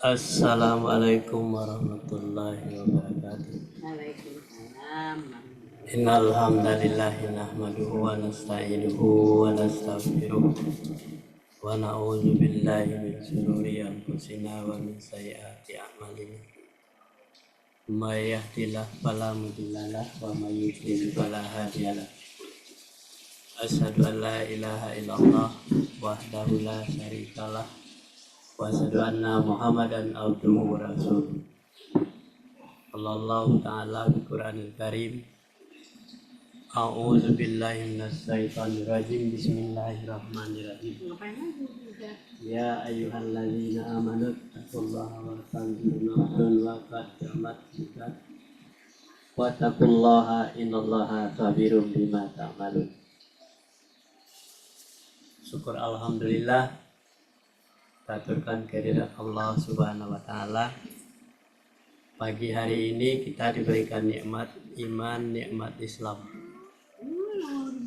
Assalamualaikum warahmatullahi wabarakatuh. Waalaikumsalam. Innal hamdalillahi nahmaduhu wa nasta'inuhu wa nastaghfiruh wa na'udzu billahi min shururi anfusina wa min sayyiati a'malina. May yahdihillahu fala mudilla lahu wa may yudlil fala hadiya lahu. Asyhadu an la ilaha illallah wahdahu la syarikalah wa asyhadu anna Muhammadan abduhu wa rasuluh. Allah Ta'ala Al-Quranil Karim. A'udzu billahi minasyaitonir rajim. Bismillahirrahmanirrahim. Ya ayyuhalladzina amanu taqullaha wa tanzur nafsun ma qaddamat lighad. Wa taqullaha innallaha khabirum bima ta'malun. Syukur alhamdulillah, aturkan kehadirat Allah Subhanahu wa taala. Pagi hari ini kita diberikan nikmat iman, nikmat Islam,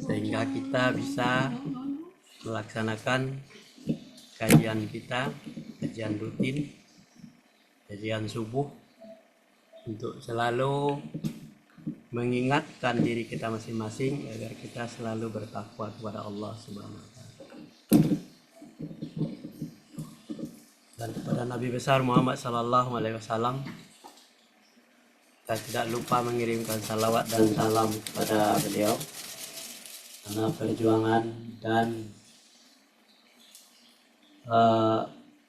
sehingga kita bisa melaksanakan kajian kita, kajian rutin, kajian subuh, untuk selalu mengingatkan diri kita masing-masing agar kita selalu bertakwa kepada Allah Subhanahu wa taala. Dan kepada Nabi besar Muhammad sallallahu alaihi wasallam kita tidak lupa mengirimkan salawat dan salam kepada beliau, karena perjuangan dan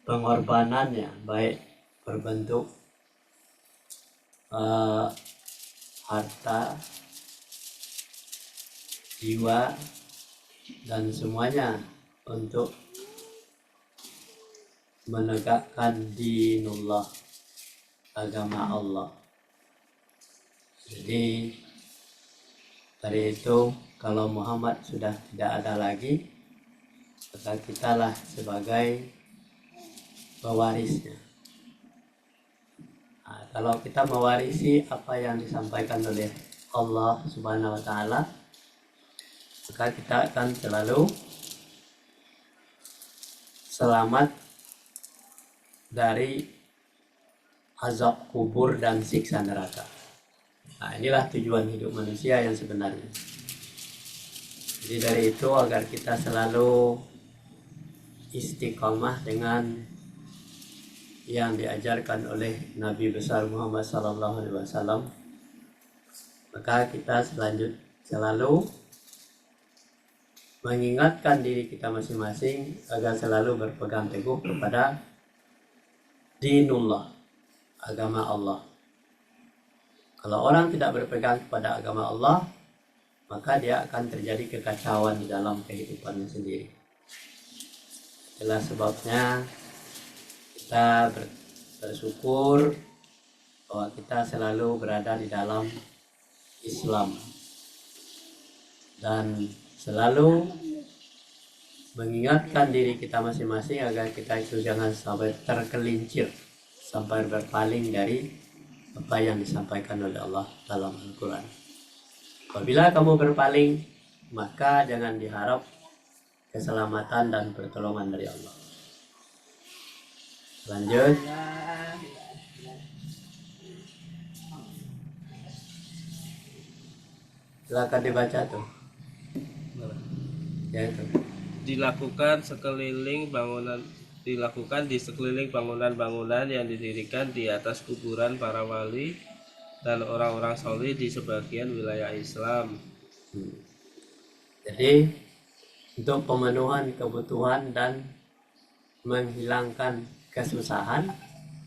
pengorbanannya baik berbentuk harta, jiwa, dan semuanya untuk menegakkan dinullah, agama Allah. Jadi dari itu, kalau Muhammad sudah tidak ada lagi, maka kitalah sebagai pewarisnya. Nah, kalau kita mewarisi apa yang disampaikan oleh Allah Subhanahu wa taala, maka kita akan selalu selamat dari azab kubur dan siksa neraka. Nah, inilah tujuan hidup manusia yang sebenarnya. Jadi dari itu, agar kita selalu istiqomah dengan yang diajarkan oleh Nabi besar Muhammad sallallahu alaihi wasallam, maka kita selalu mengingatkan diri kita masing-masing agar selalu berpegang teguh kepada dinullah, agama Allah. Kalau orang tidak berpegang kepada agama Allah, maka dia akan terjadi kekacauan di dalam kehidupannya sendiri. Itulah sebabnya kita bersyukur bahwa kita selalu berada di dalam Islam, dan selalu mengingatkan diri kita masing-masing agar kita itu jangan sampai tergelincir, sampai berpaling dari apa yang disampaikan oleh Allah dalam Al-Quran. Apabila kamu berpaling, maka jangan diharap keselamatan dan pertolongan dari Allah. Lanjut. Silakan dibaca tuh. Ya itu. Dilakukan di sekeliling bangunan-bangunan yang didirikan di atas kuburan para wali dan orang-orang soleh di sebagian wilayah Islam. Jadi untuk pemenuhan kebutuhan dan menghilangkan kesusahan,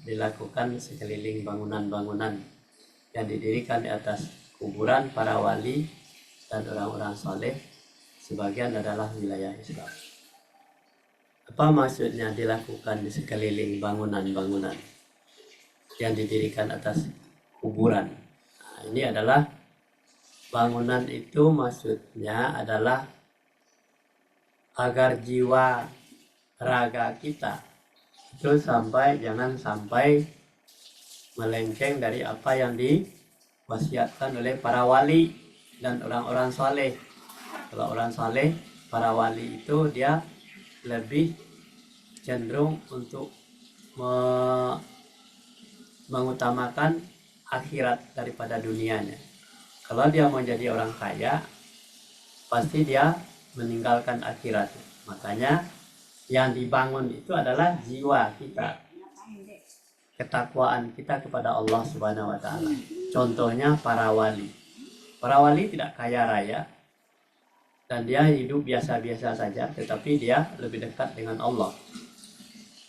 dilakukan sekeliling bangunan-bangunan yang didirikan di atas kuburan para wali dan orang-orang soleh, sebagian adalah wilayah Islam. Apa maksudnya dilakukan di sekeliling bangunan-bangunan yang didirikan atas kuburan? Nah, ini adalah bangunan itu maksudnya adalah agar jiwa raga kita itu jangan sampai melenceng dari apa yang diwasiatkan oleh para wali dan orang-orang saleh. Kalau orang saleh, para wali itu dia lebih cenderung untuk mengutamakan akhirat daripada dunianya. Kalau dia mau jadi orang kaya, pasti dia meninggalkan akhirat. Makanya yang dibangun itu adalah jiwa kita, ketakwaan kita kepada Allah Subhanahu wa taala. Contohnya para wali. Para wali tidak kaya raya dan dia hidup biasa-biasa saja, tetapi dia lebih dekat dengan Allah.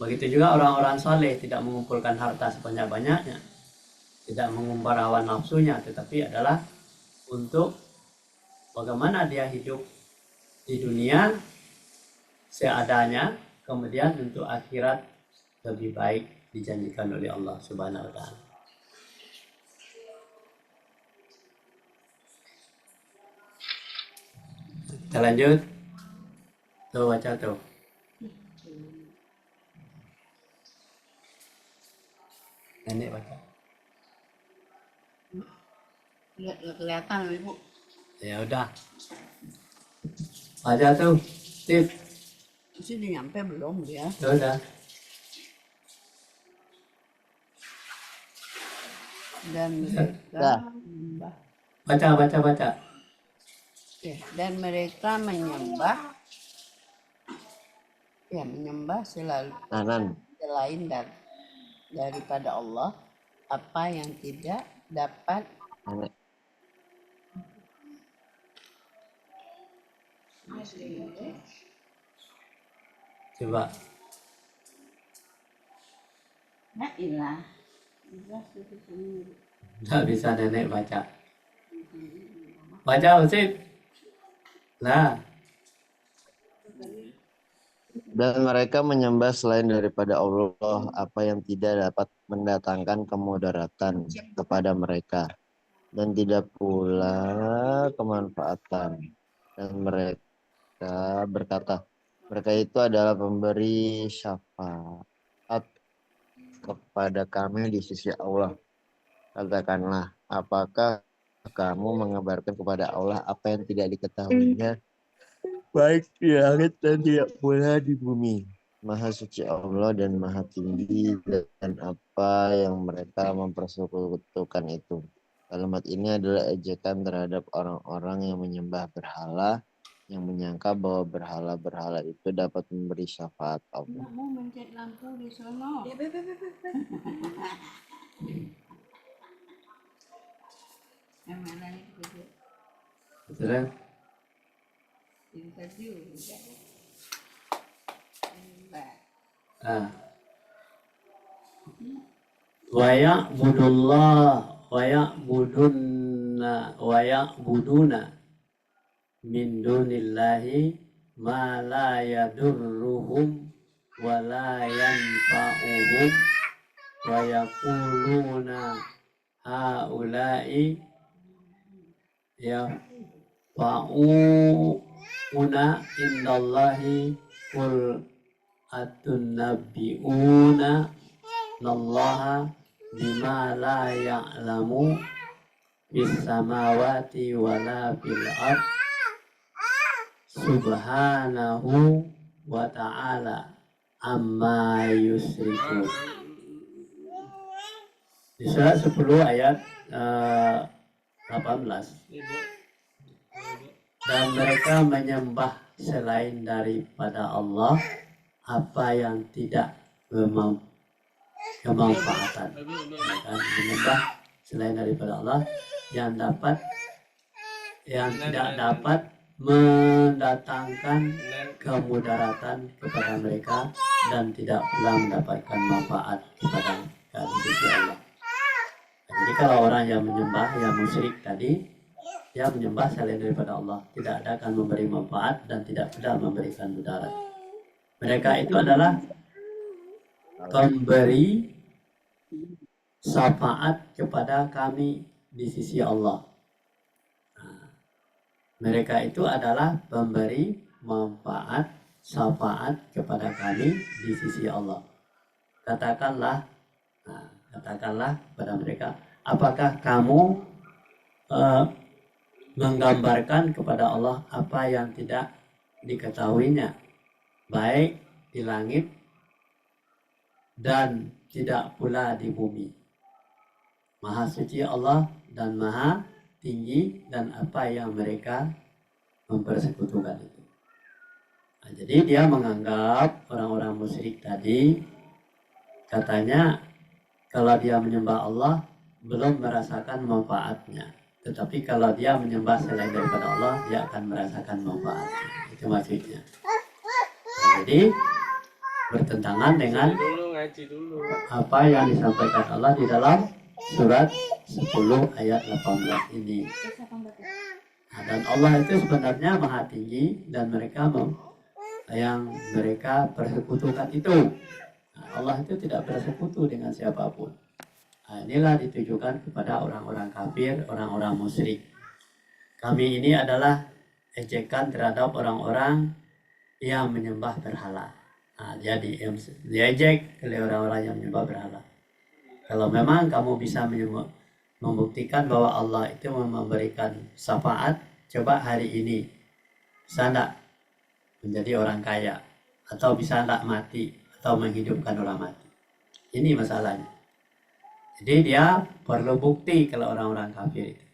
Begitu juga orang-orang saleh, tidak mengumpulkan harta sebanyak-banyaknya, tidak mengumbar hawa nafsunya, tetapi adalah untuk bagaimana dia hidup di dunia seadanya, kemudian untuk akhirat lebih baik dijanjikan oleh Allah Subhanahu wa taala. Kita lanjut. Tuh baca tuh. Nenek baca. Nggak kelihatan Ibu. Ya udah. Baca tuh. Tip. Sudah nyampe belum dia? Ya udah. Dan mereka menyembah. Baca. Ya, dan mereka menyembah selain daripada Allah apa yang tidak dapat Coba. Nah, ilah. Nggak bisa nenek baca. Baca Usip. Nah, Dan mereka menyembah selain daripada Allah apa yang tidak dapat mendatangkan kemudaratan kepada mereka dan tidak pula kemanfaatan. Dan mereka berkata, mereka itu adalah pemberi syafaat kepada kami di sisi Allah. Katakanlah, apakah kamu mengabarkan kepada Allah apa yang tidak diketahuinya, baik di langit dan tidak pula di bumi? Maha suci Allah dan maha tinggi dan apa yang mereka mempersekutukan itu. Kalimat ini adalah ejekan terhadap orang-orang yang menyembah berhala, yang menyangka bahwa berhala-berhala itu dapat memberi syafaat Allah. mau mencet lampu di sono. Yang mana itu? sudah. Ini tadi udah. Nah. Wa ya'buduna min dunillahi ma la yadurruhum wa la yanfa'uhum wa yaquluna haula'i yafa'una indallahi qul atunabbi'una nallaha bima la ya'lamu bis samawati wala fil ard subhanahu wa ta'ala amma yusriku. Di surat 10 ayat 18. Dan mereka menyembah selain daripada Allah apa yang tidak bermanfaatan. Dan menyembah selain daripada Allah yang tidak dapat mendatangkan kemudaratan kepada mereka dan tidak pula mendapatkan manfaat kepada sisi Allah. Jadi kalau orang yang menyembah, yang musyrik tadi, dia menyembah selain daripada Allah, tidak akan memberi manfaat dan tidak pula memberikan mudarat. Mereka itu adalah pemberi syafaat kepada kami di sisi Allah. Mereka itu adalah pemberi manfaat syafaat kepada kami di sisi Allah. Katakanlah kepada mereka, apakah kamu menggambarkan kepada Allah apa yang tidak diketahuinya? baik di langit dan tidak pula di bumi. Maha suci Allah dan maha tinggi dan apa yang mereka mempersekutukan itu. Nah, jadi dia menganggap orang-orang musyrik tadi, katanya kalau dia menyembah Allah belum merasakan manfaatnya. Tetapi kalau dia menyembah selain daripada Allah, dia akan merasakan manfaatnya. Itu maksudnya. Nah, jadi bertentangan dengan ngaji dulu. apa yang disampaikan Allah di dalam surat 10 ayat 18 ini. Nah, dan Allah itu sebenarnya maha tinggi dan mereka yang mereka persekutukan itu. Nah, Allah itu tidak bersekutu dengan siapapun. Nah, inilah ditujukan kepada orang-orang kafir, orang-orang musyrik. Kami ini adalah ejekan terhadap orang-orang yang menyembah berhala. Nah, dia diejek oleh orang-orang yang menyembah berhala. Kalau memang kamu bisa membuktikan bahwa Allah itu memberikan syafaat, coba hari ini bisa enggak menjadi orang kaya, atau bisa enggak mati, atau menghidupkan orang mati. Ini masalahnya. Jadi dia perlu bukti kalau orang-orang kafir itu,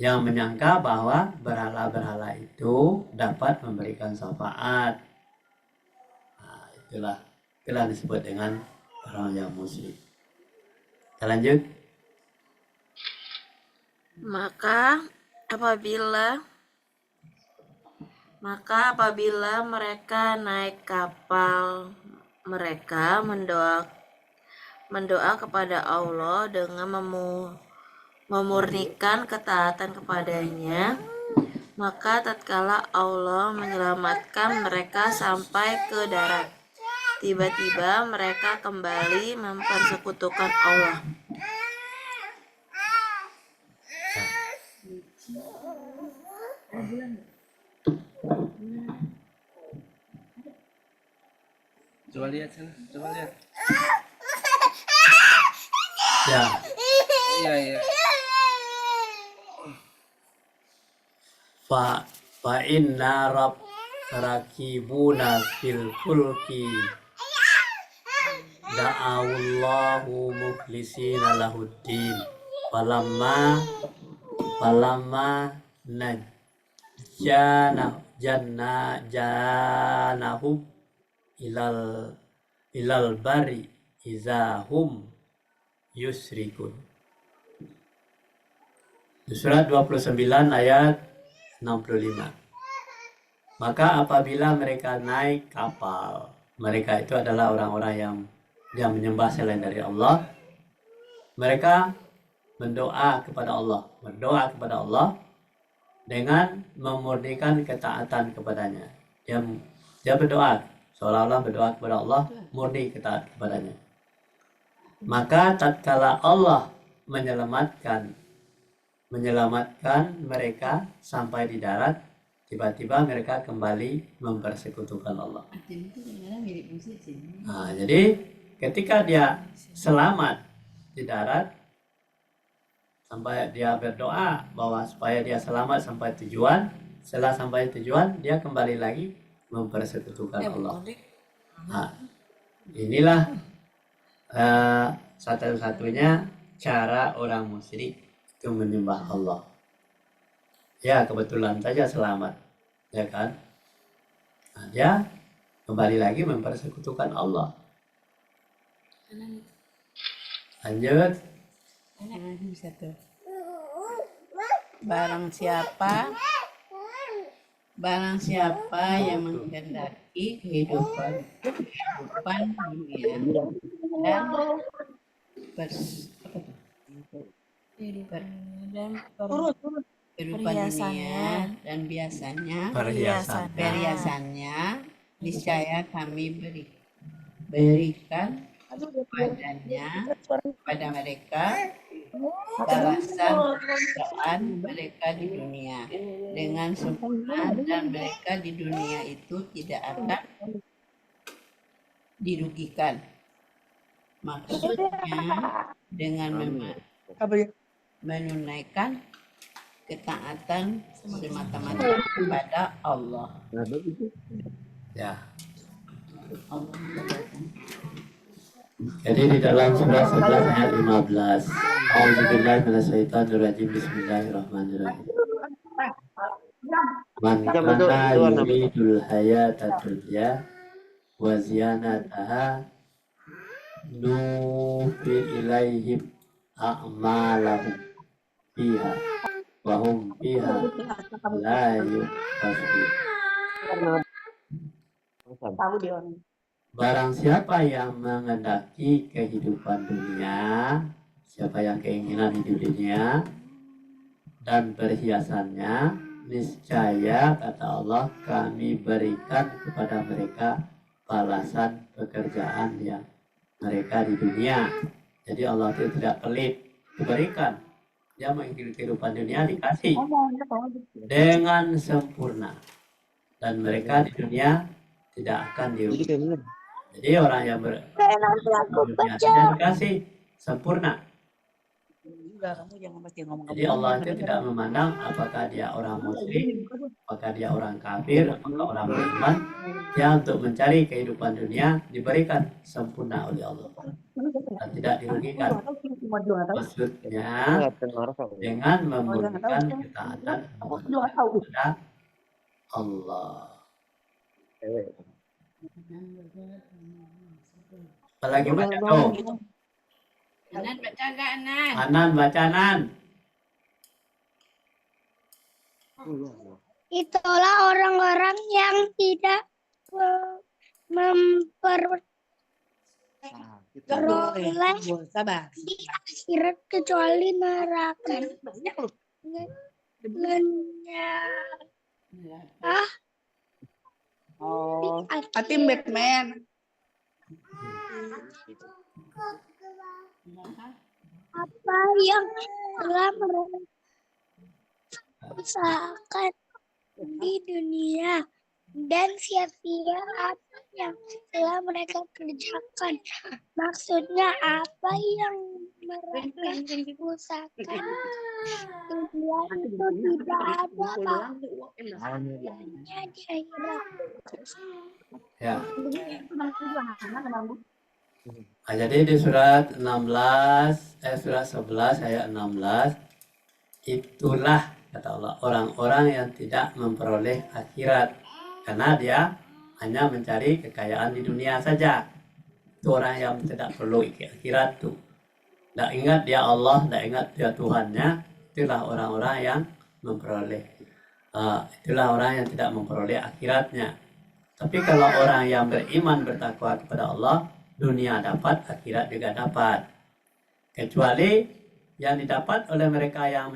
yang menyangka bahwa berhala-berhala itu dapat memberikan syafaat. Nah, itulah disebut dengan orang yang musyrik. Kita lanjut. Maka apabila mereka naik kapal, mereka mendoa kepada Allah dengan memurnikan ketaatan kepadanya. Maka tatkala Allah menyelamatkan mereka sampai ke darat, tiba-tiba mereka kembali mempersekutukan Allah. Coba lihat sana, coba lihat. Ya. Iya. Fa inna rakibuna fil fulki da'awallahu mukhlisina lahuddin falamma janahum ilal bari izahum yusrikun. Surat 29 ayat 65. Maka apabila mereka naik kapal, mereka itu adalah orang-orang yang menyembah selain dari Allah, mereka berdoa kepada Allah dengan memurnikan ketaatan kepadanya. Dia berdoa seolah-olah berdoa kepada Allah, murni ketaat kepadanya. Maka tatkala Allah menyelamatkan mereka sampai di darat, tiba-tiba mereka kembali mempersekutukan Allah. Nah, jadi ketika dia selamat di darat, sampai dia berdoa bahwa supaya dia selamat sampai tujuan, setelah sampai tujuan dia kembali lagi mempersekutukan Allah. Nah, inilah satu-satunya cara orang musyrik itu menyembah Allah. Ya, kebetulan saja selamat, ya kan? Nah, dia kembali lagi mempersekutukan Allah. Lanjut. Barang siapa yang menghendaki kehidupan dunia dan kehidupan dunia dan perhiasannya, niscaya kami berikan kepada mereka balasan pekerjaan mereka di dunia dengan sempurna, dan mereka di dunia itu tidak akan dirugikan. Maksudnya dengan menunaikan ketaatan semata-mata kepada Allah. Ya. Jadi di dalam surah 11 ayat 15. Auzubillahi minasyaitonirrajim. Bismillahirrahmanirrahim. Man kana yuridul hayata dunya wa ziyanataha nufi ilaihim a'malahum fiha wa hum fiha la yubkhasun. Barang siapa yang mengendaki kehidupan dunia, siapa yang keinginan hidup dunia dan perhiasannya, niscaya kata Allah kami berikan kepada mereka balasan pekerjaan yang mereka di dunia. Jadi Allah itu tidak pelit, diberikan. Dia mengikuti kehidupan dunia dikasih dengan sempurna, dan mereka di dunia tidak akan dirugikan. Jadi orang yang dunia tidak dikasih sempurna. Jadi Allah itu tidak memandang apakah dia orang musyrik, apakah dia orang kafir, apakah orang beriman. Dia untuk mencari kehidupan dunia diberikan sempurna oleh Allah dan tidak dirugikan. Maksudnya dengan memurnikan ketaatan kepada Allah. Apalagi baca tuh. Anan baca gak Anan? Anan baca Anan. Itulah orang-orang yang tidak memperoleh di akhirat kecuali neraka. Tim Batman. Apa yang telah mereka usahakan di dunia dan sia-sia apa yang telah mereka kerjakan. Maksudnya apa yang mereka usahakan dunia itu tidak ada pahalanya di akhirat. Ya. Nah, jadi di surat 11 ayat 16, itulah kata Allah orang-orang yang tidak memperoleh akhirat karena dia hanya mencari kekayaan di dunia saja. Itu orang yang tidak perlu akhirat tuh. Tidak ingat dia Allah, tidak ingat dia Tuhannya. Itulah orang-orang yang memperoleh. Itulah orang yang tidak memperoleh akhiratnya. Tapi kalau orang yang beriman bertakwa kepada Allah, dunia dapat, akhirat juga dapat. Kecuali yang didapat oleh mereka yang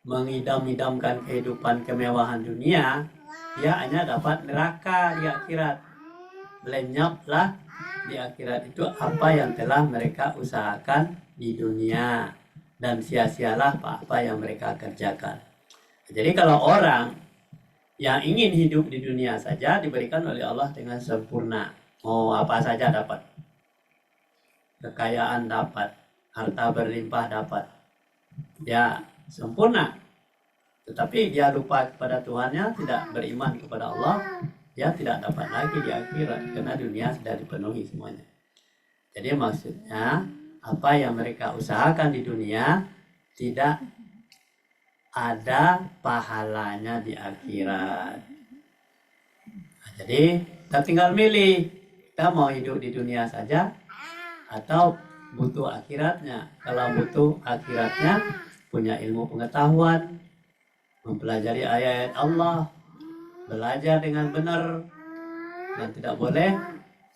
mengidam-idamkan kehidupan kemewahan dunia, dia hanya dapat neraka di akhirat. Lenyaplah di akhirat itu apa yang telah mereka usahakan di dunia, dan sia-sialah apa yang mereka kerjakan. Jadi kalau orang yang ingin hidup di dunia saja diberikan oleh Allah dengan sempurna. Mau apa saja dapat. Kekayaan dapat. Harta berlimpah dapat. Ya, sempurna. Tetapi dia lupa kepada Tuhannya, tidak beriman kepada Allah, dia tidak dapat lagi di akhirat. Karena dunia sudah dipenuhi semuanya. Jadi maksudnya, apa yang mereka usahakan di dunia tidak ada pahalanya di akhirat. Nah, jadi kita tinggal milih, kita mau hidup di dunia saja atau butuh akhiratnya. Kalau butuh akhiratnya, punya ilmu pengetahuan, mempelajari ayat Allah, belajar dengan benar, dan tidak boleh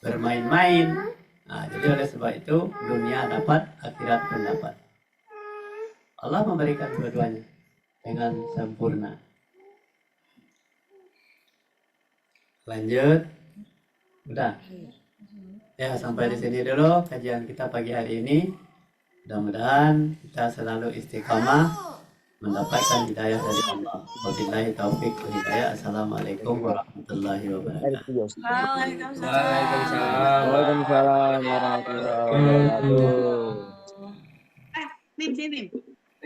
bermain-main. Nah, jadi oleh sebab itu dunia dapat, akhirat pun dapat. Allah memberikan dua-duanya dengan sempurna. Lanjut. Udah. Ya, sampai di sini dulu kajian kita pagi hari ini. Mudah-mudahan kita selalu istiqamah mendapatkan hidayah dari Allah. Wabillahi taufiq wal hidayah. Assalamualaikum warahmatullahi wabarakatuh. Waalaikumsalam. Waalaikumsalam warahmatullahi wabarakatuh. Nih, sini.